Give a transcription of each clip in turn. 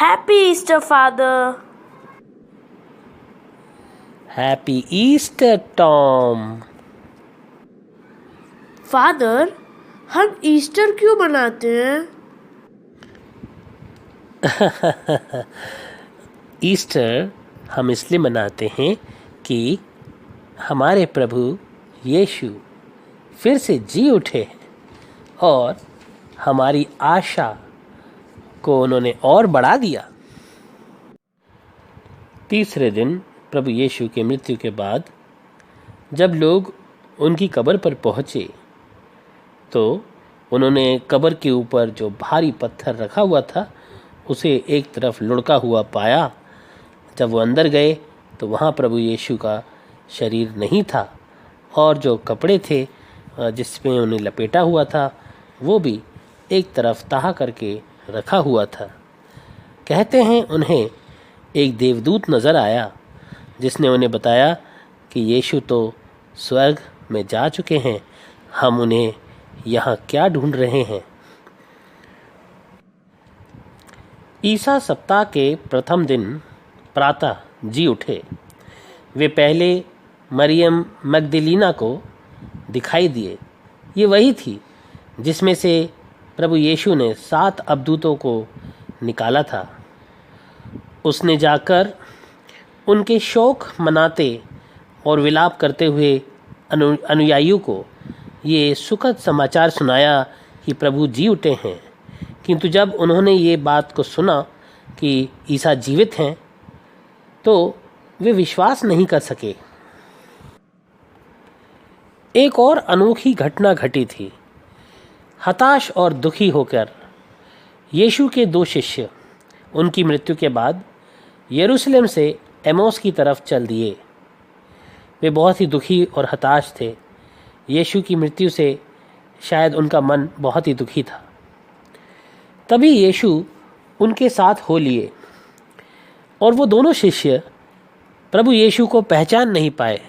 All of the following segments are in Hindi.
Happy Easter, Father. Happy Easter, Tom. Father, हम ईस्टर क्यों मनाते हैं? ईस्टर हम इसलिए मनाते हैं कि हमारे प्रभु यीशु फिर से जी उठे और हमारी आशा को उन्होंने और बढ़ा दिया। तीसरे दिन प्रभु यीशु के मृत्यु के बाद जब लोग उनकी कब्र पर पहुँचे तो उन्होंने कब्र के ऊपर जो भारी पत्थर रखा हुआ था उसे एक तरफ लुढ़का हुआ पाया। जब वो अंदर गए तो वहाँ प्रभु यीशु का शरीर नहीं था और जो कपड़े थे जिसमें उन्हें लपेटा हुआ था वो भी एक तरफ तहा करके रखा हुआ था। कहते हैं उन्हें एक देवदूत नज़र आया जिसने उन्हें बताया कि यीशु तो स्वर्ग में जा चुके हैं, हम उन्हें यहाँ क्या ढूंढ रहे हैं। ईसा सप्ताह के प्रथम दिन प्रातः जी उठे। वे पहले मरियम मगदलीना को दिखाई दिए। ये वही थी जिसमें से प्रभु यीशु ने 7 अबदूतों को निकाला था। उसने जाकर उनके शोक मनाते और विलाप करते हुए अनुयायियों को ये सुखद समाचार सुनाया कि प्रभु जी उठे हैं। किंतु जब उन्होंने ये बात को सुना कि ईसा जीवित हैं तो वे विश्वास नहीं कर सके। एक और अनोखी घटना घटी थी। हताश और दुखी होकर यीशु के 2 शिष्य उनकी मृत्यु के बाद यरूशलेम से एमोस की तरफ चल दिए। वे बहुत ही दुखी और हताश थे। यीशु की मृत्यु से शायद उनका मन बहुत ही दुखी था। तभी यीशु उनके साथ हो लिए और वो दोनों शिष्य प्रभु यीशु को पहचान नहीं पाए।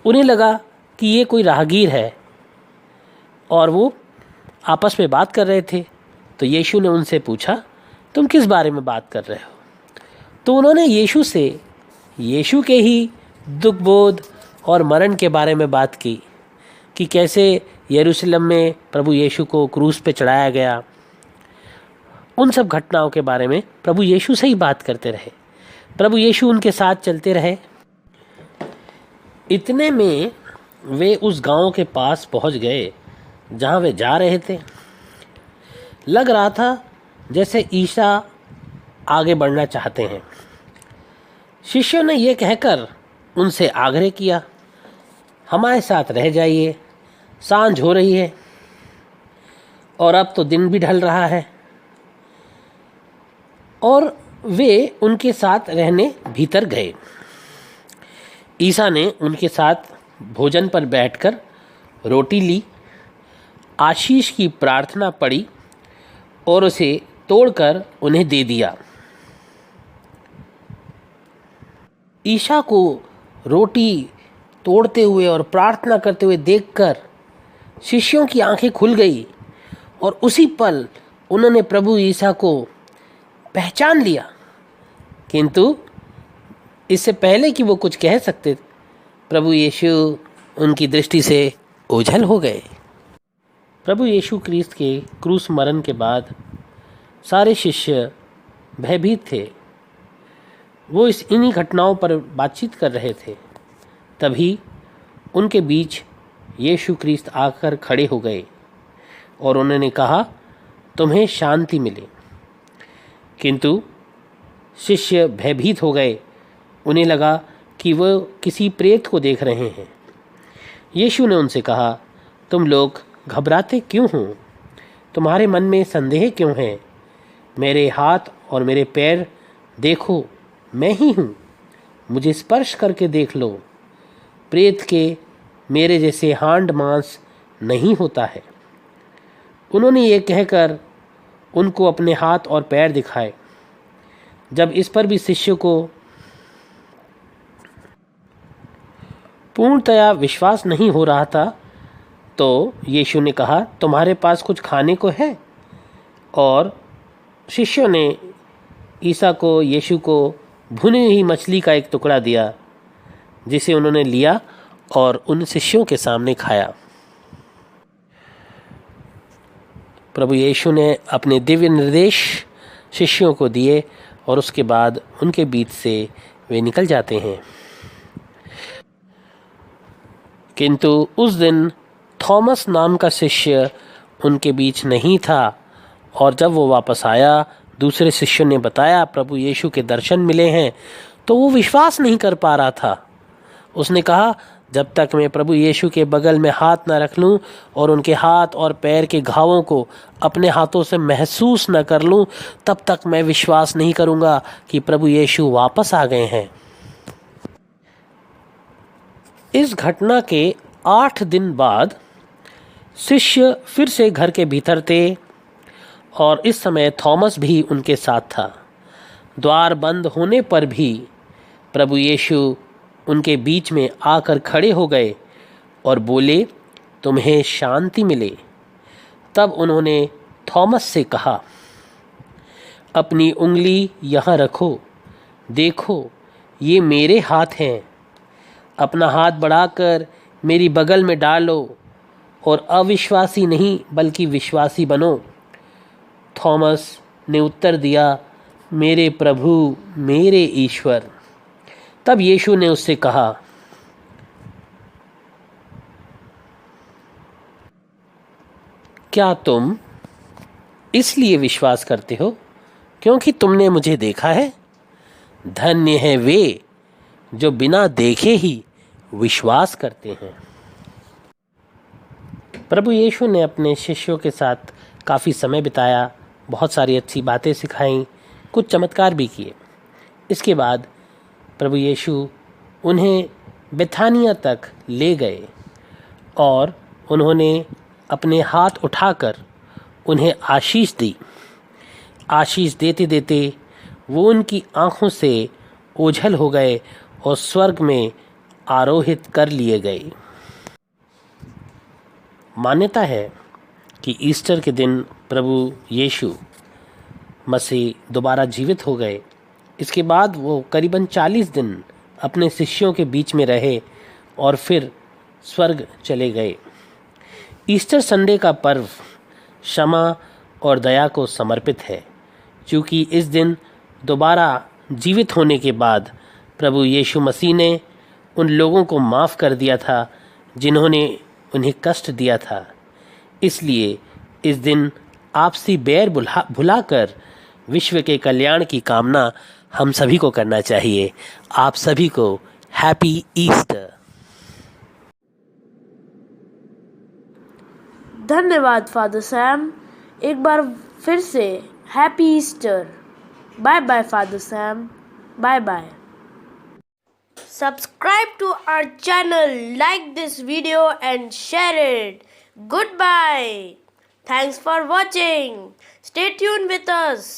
उन्हें लगा कि ये कोई राहगीर है और वो आपस में बात कर रहे थे। तो यीशु ने उनसे पूछा, तुम किस बारे में बात कर रहे हो? तो उन्होंने यीशु से यीशु के ही दुख बोध और मरण के बारे में बात की कि कैसे यरूशलेम में प्रभु यीशु को क्रूस पे चढ़ाया गया। उन सब घटनाओं के बारे में प्रभु यीशु से ही बात करते रहे। प्रभु यीशु उनके साथ चलते रहे। इतने में वे उस गांव के पास पहुंच गए जहां वे जा रहे थे। लग रहा था जैसे ईसा आगे बढ़ना चाहते हैं। शिष्यों ने यह कहकर उनसे आग्रह किया, हमारे साथ रह जाइए, सांझ हो रही है और अब तो दिन भी ढल रहा है। और वे उनके साथ रहने भीतर गए। ईसा ने उनके साथ भोजन पर बैठकर रोटी ली, आशीष की प्रार्थना पढ़ी और उसे तोड़कर उन्हें दे दिया। ईसा को रोटी तोड़ते हुए और प्रार्थना करते हुए देखकर शिष्यों की आंखें खुल गई और उसी पल उन्होंने प्रभु ईसा को पहचान लिया। किंतु इससे पहले कि वो कुछ कह सकते, प्रभु यीशु उनकी दृष्टि से ओझल हो गए। प्रभु यीशु क्रिस्त के क्रूस मरण के बाद सारे शिष्य भयभीत थे। वो इन्हीं घटनाओं पर बातचीत कर रहे थे। तभी उनके बीच यीशु क्रिस्त आकर खड़े हो गए और उन्होंने कहा, तुम्हें शांति मिले। किंतु शिष्य भयभीत हो गए। उन्हें लगा कि वो किसी प्रेत को देख रहे हैं। यीशु ने उनसे कहा, तुम लोग घबराते क्यों हो? तुम्हारे मन में संदेह क्यों है? मेरे हाथ और मेरे पैर देखो, मैं ही हूँ, मुझे स्पर्श करके देख लो। प्रेत के मेरे जैसे हांड मांस नहीं होता है। उन्होंने ये कहकर उनको अपने हाथ और पैर दिखाए। जब इस पर भी शिष्य को पूर्णतया विश्वास नहीं हो रहा था तो यीशु ने कहा, तुम्हारे पास कुछ खाने को है? और शिष्यों ने ईसा को, यीशु को भुनी हुई मछली का एक टुकड़ा दिया, जिसे उन्होंने लिया और उन शिष्यों के सामने खाया। प्रभु यीशु ने अपने दिव्य निर्देश शिष्यों को दिए और उसके बाद उनके बीच से वे निकल जाते हैं। किंतु उस दिन थॉमस नाम का शिष्य उनके बीच नहीं था, और जब वो वापस आया, दूसरे शिष्यों ने बताया प्रभु यीशु के दर्शन मिले हैं, तो वो विश्वास नहीं कर पा रहा था। उसने कहा, जब तक मैं प्रभु यीशु के बगल में हाथ न रख लूं और उनके हाथ और पैर के घावों को अपने हाथों से महसूस न कर लूं, तब तक मैं विश्वास नहीं करूंगा कि प्रभु यीशु वापस आ गए हैं। इस घटना के 8 दिन बाद शिष्य फिर से घर के भीतर थे, और इस समय थॉमस भी उनके साथ था। द्वार बंद होने पर भी प्रभु यीशु उनके बीच में आकर खड़े हो गए और बोले, तुम्हें शांति मिले। तब उन्होंने थॉमस से कहा, अपनी उंगली यहाँ रखो, देखो ये मेरे हाथ हैं। अपना हाथ बढ़ाकर मेरी बगल में डालो और अविश्वासी नहीं बल्कि विश्वासी बनो। थॉमस ने उत्तर दिया, मेरे प्रभु, मेरे ईश्वर। तब यीशु ने उससे कहा, क्या तुम इसलिए विश्वास करते हो क्योंकि तुमने मुझे देखा है? धन्य है वे जो बिना देखे ही विश्वास करते हैं। प्रभु यीशु ने अपने शिष्यों के साथ काफ़ी समय बिताया, बहुत सारी अच्छी बातें सिखाईं, कुछ चमत्कार भी किए। इसके बाद प्रभु यीशु उन्हें बेथानिया तक ले गए और उन्होंने अपने हाथ उठाकर उन्हें आशीष दी। आशीष देते देते वो उनकी आँखों से ओझल हो गए और स्वर्ग में आरोहित कर लिए गए। मान्यता है कि ईस्टर के दिन प्रभु यीशु मसीह दोबारा जीवित हो गए। इसके बाद वो करीबन 40 दिन अपने शिष्यों के बीच में रहे और फिर स्वर्ग चले गए। ईस्टर संडे का पर्व क्षमा और दया को समर्पित है, क्योंकि इस दिन दोबारा जीवित होने के बाद प्रभु यीशु मसीह ने उन लोगों को माफ़ कर दिया था जिन्होंने उन्हें कष्ट दिया था। इसलिए इस दिन आपसी बैर भुलाकर विश्व के कल्याण की कामना हम सभी को करना चाहिए। आप सभी को हैप्पी ईस्टर। धन्यवाद फादर सैम। एक बार फिर से happy Easter. Bye bye father Sam. Bye bye. Subscribe to our channel, like this video and share it. Goodbye. Thanks for watching. Stay tuned with us.